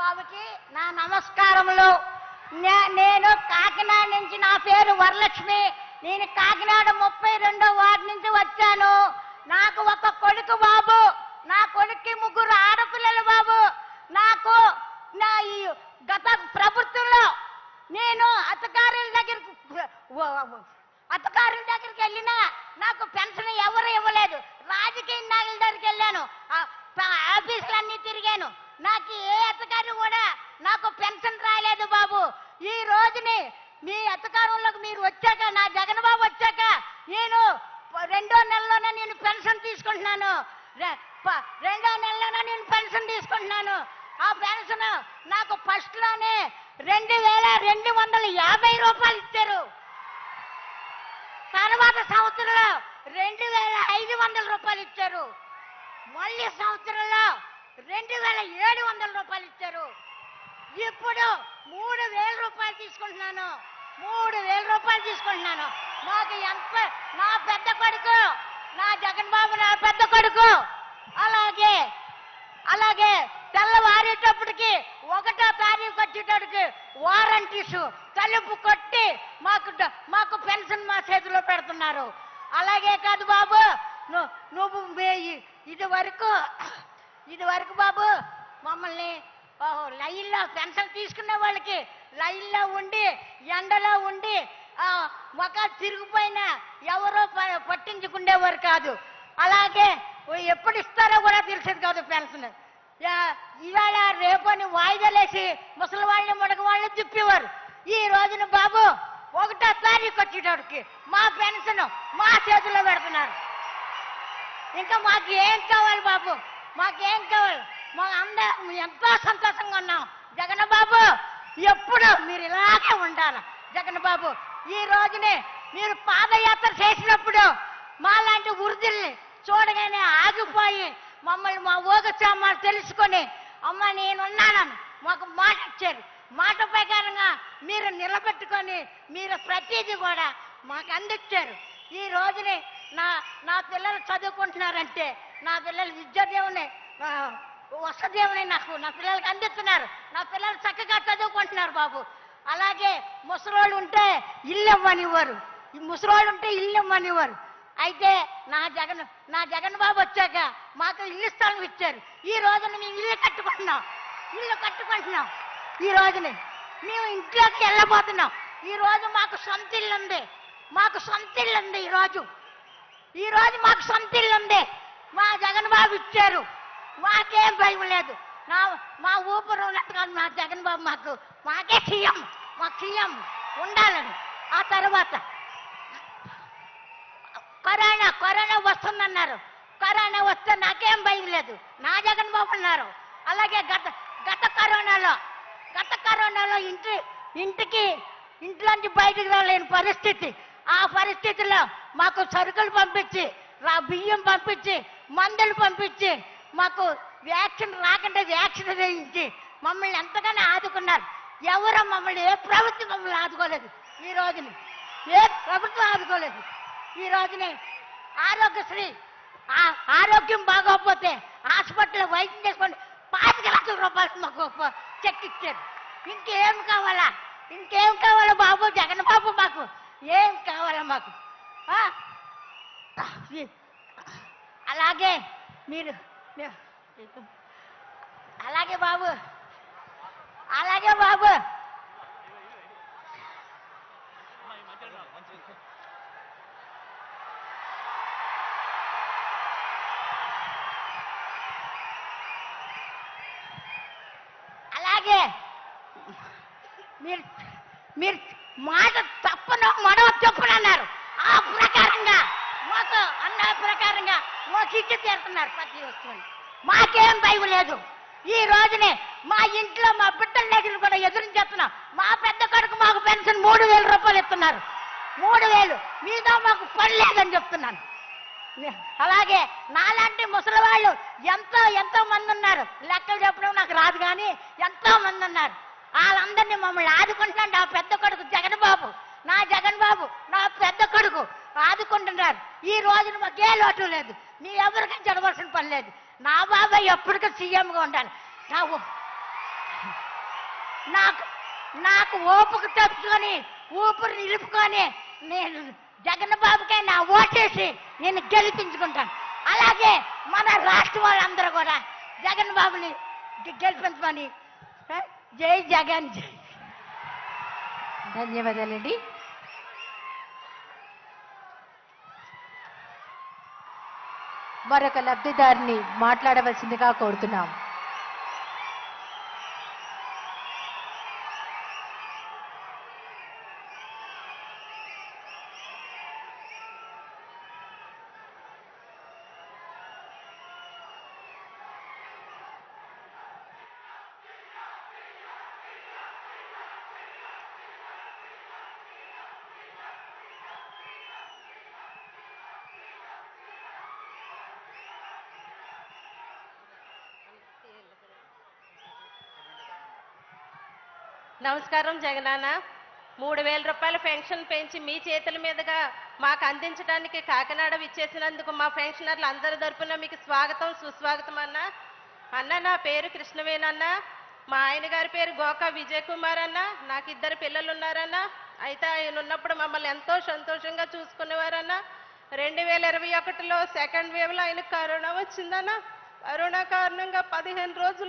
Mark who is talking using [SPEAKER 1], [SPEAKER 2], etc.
[SPEAKER 1] బాబుకి నా నమస్కారములు. నేను కాకినాడ నుంచి, నా పేరు వరలక్ష్మి. నేను కాకినాడ 32వ వార్డు నుంచి వచ్చాను. నాకు ఒక కొడుకు బాబు. నా కొడుక్కి 3 ఆడపిల్లలు బాబు. నాకు నా ఈ గత ప్రభుత్వంలో నేను అధికారుల దగ్గరికి వెళ్ళినా నాకు పెన్షన్ ఎవరు ఇవ్వలేదు. రాజకీయ నాయకుల దగ్గరికి వెళ్ళాను, ఆఫీసులన్నీ తిరిగాను. నాకు ఏ అధికారి కూడా నాకు పెన్షన్ రాలేదు బాబు. ఈ రోజుని మీ అధికారంలోకి మీరు వచ్చాక, నా జగన్ బాబు వచ్చాక నేను 2వ నెలలోనే నేను పెన్షన్ తీసుకుంటున్నాను. 2వ నెలలోనే నేను పెన్షన్ తీసుకుంటున్నాను. ఆ పెన్షన్ నాకు ఫస్ట్ లోనే 2250 రూపాయలు ఇచ్చారు. తర్వాత సంవత్సరంలో 2500 రూపాయలు ఇచ్చారు. మళ్ళీ సంవత్సరంలో 2700 రూపాయలు ఇచ్చారు. ఇప్పుడు 3000 రూపాయలు తీసుకుంటున్నాను. 3000 రూపాయలు తీసుకుంటున్నాను. మాకు ఎంత, నా పెద్ద కొడుకు, నా జగన్ బాబు నా పెద్ద కొడుకు. అలాగే తెల్లవారేటప్పటికి 1వ తారీఖు వచ్చేటప్పటికి వారంటీసు తలుపు కొట్టి మాకు పెన్షన్ మా చేతిలో పెడుతున్నారు. అలాగే కాదు బాబు, నువ్వు ఇది వరకు బాబు మమ్మల్ని లైన్లో పెన్షన్ తీసుకునే వాళ్ళకి లైన్లో ఉండి ఎండలో ఉండి మొఖాలు తిరిగిపోయినా ఎవరో పట్టించుకునేవారు కాదు. అలాగే ఎప్పుడు ఇస్తారో కూడా తెలిసేది కాదు పెన్షన్. ఇవాళ రేపని వాయిదాలేసి ముసలి వాళ్ళని మడక వాళ్ళని తిప్పేవారు. ఈ రోజున బాబు 1వ తారీఖు వచ్చేటప్పటికి మా పెన్షన్ మా చేతిలో పెడుతున్నారు. ఇంకా మాకు ఏం కావాలి బాబు? మాకేం కావాలి? మా అందరం ఎంతో సంతోషంగా ఉన్నాం. జగన్ బాబు ఎప్పుడు మీరు ఇలాగే ఉండాలి. జగన్ బాబు ఈ రోజునే మీరు పాదయాత్ర చేసినప్పుడు మాలాంటి వృద్ధుల్ని చూడగానే ఆగిపోయి మమ్మల్ని మా యోగక్షేమాలు తెలుసుకొని, అమ్మ నేనున్నానని మాకు మాట ఇచ్చారు. మాట ప్రకారంగా మీరు నిలబెట్టుకొని మీరు ప్రతిదీ కూడా మాకు అందించారు. ఈ రోజునే నా పిల్లలు చదువుకుంటున్నారంటే, నా పిల్లలు విద్యాదేవుని వసదేవుని నా పిల్లలకి అందిస్తున్నారు. నా పిల్లలు చక్కగా చదువుకుంటున్నారు బాబు. అలాగే ముసలోళ్ళు ఉంటే ఇల్లు ఇవ్వనివ్వరు. ముసలోళ్ళు ఉంటే ఇల్లు ఇవ్వనివ్వరు. అయితే నా జగన్ బాబు వచ్చాక మాకు ఇల్లు స్థలం ఇచ్చారు. ఈ రోజున మేము ఇల్లు కట్టుకుంటున్నాం. ఈ రోజుని మేము ఇంట్లోకి వెళ్ళబోతున్నాం. ఈ రోజు మాకు సొంత ఇల్లు ఉంది. ఈ రోజు మాకు సొంత ఇల్లు ఉంది. మా జగన్ బాబు ఇచ్చారు. మాకేం భయం లేదు. మా ఊపిరి ఉన్నట్టుగా మా జగన్ బాబు మాకే సీఎం ఉండాలని. ఆ తర్వాత కరోనా వస్తుందన్నారు. కరోనా వస్తే నాకేం భయం లేదు. నా జగన్ బాబు ఉన్నారు. అలాగే గత కరోనాలో ఇంట్లోంచి బయటకు రాలేని పరిస్థితి. ఆ పరిస్థితిలో మాకు సరుకులు పంపించి, బియ్యం పంపించి, మందులు పంపించి, మాకు వ్యాక్సిన్ రాకుండా వ్యాక్సిన్ వేయించి మమ్మల్ని ఎంతగానో ఆదుకున్నారు. ఎవరో మమ్మల్ని ఏ ప్రభుత్వం మమ్మల్ని ఆదుకోలేదు. ఈ రోజుని ఏ ప్రభుత్వం ఆదుకోలేదు. ఈ రోజునే ఆరోగ్యశ్రీ, ఆరోగ్యం బాగోకపోతే హాస్పిటల్లో వైద్యం చేసుకోండి 25 లక్షల రూపాయలు మాకు చెక్ ఇచ్చారు. ఇంకేం కావాలా బాబు? జగన్ బాబు మాకు ఏం కావాలా మాకు? అలాగే అలాగే బాబు మీరు మాట తప్పనన్నారు. ఆ ప్రకారంగా మాకు అన్న ప్రకారంగా మాకు ఇచ్చి తీరుతున్నారు ప్రతి వస్తువుని. మాకేం భయం లేదు. ఈ రోజునే మా ఇంట్లో మా బిడ్డల దగ్గర కూడా ఎదురించేస్తున్నాం. మా పెద్ద కొడుకు మాకు పెన్షన్ 3000 రూపాయలు ఇస్తున్నారు. 3000 మీద మాకు పని లేదని చెప్తున్నాను. అలాగే నాలాంటి ముసలి వాళ్ళు ఎంతో మంది ఉన్నారు. లెక్కలు చెప్పడం నాకు రాదు కానీ ఎంతో మంది ఉన్నారు. వాళ్ళందరినీ మమ్మల్ని ఆదుకుంటున్నాడు నా పెద్ద కొడుకు జగన్ బాబు. నా పెద్ద కొడుకు ఆదుకుంటున్నారు. ఈ రోజున మాకు ఏ లోటు లేదు. మీ ఎవరికీ చెడవలసిన పని లేదు. నా బాబాయ్ ఎప్పటికీ సీఎంగా ఉండాలి. నాకు నాకు ఓపిక తెచ్చుకొని ఊపిరి నిలుపుకొని నేను జగన్ బాబుకే నా ఓటేసి నేను గెలిపించుకుంటాను. అలాగే మన రాష్ట్ర వాళ్ళందరూ కూడా జగన్ బాబుని గెలిపించమని. జై జగన్ జై.
[SPEAKER 2] ధన్యవాదాలండి. మరొక లబ్ధిదారిని మాట్లాడవలసిందిగా కోరుతున్నాం.
[SPEAKER 3] నమస్కారం జగనన్న. 3000 రూపాయల పెన్షన్ పెంచి మీ చేతుల మీదుగా మాకు అందించడానికి కాకినాడ విచ్చేసినందుకు మా పెన్షనర్లు అందరి తరపున మీకు స్వాగతం సుస్వాగతం అన్న. అన్న నా పేరు కృష్ణవేనన్న. మా ఆయన గారి పేరు గోకా విజయ్ కుమార్ అన్న. నాకు 2 పిల్లలు ఉన్నారన్న. అయితే ఆయన ఉన్నప్పుడు మమ్మల్ని ఎంతో సంతోషంగా చూసుకునేవారన్న. 2021లో సెకండ్ వేవ్లో ఆయనకు కరోనా వచ్చిందన్న. కరోనా కారణంగా 15 రోజులు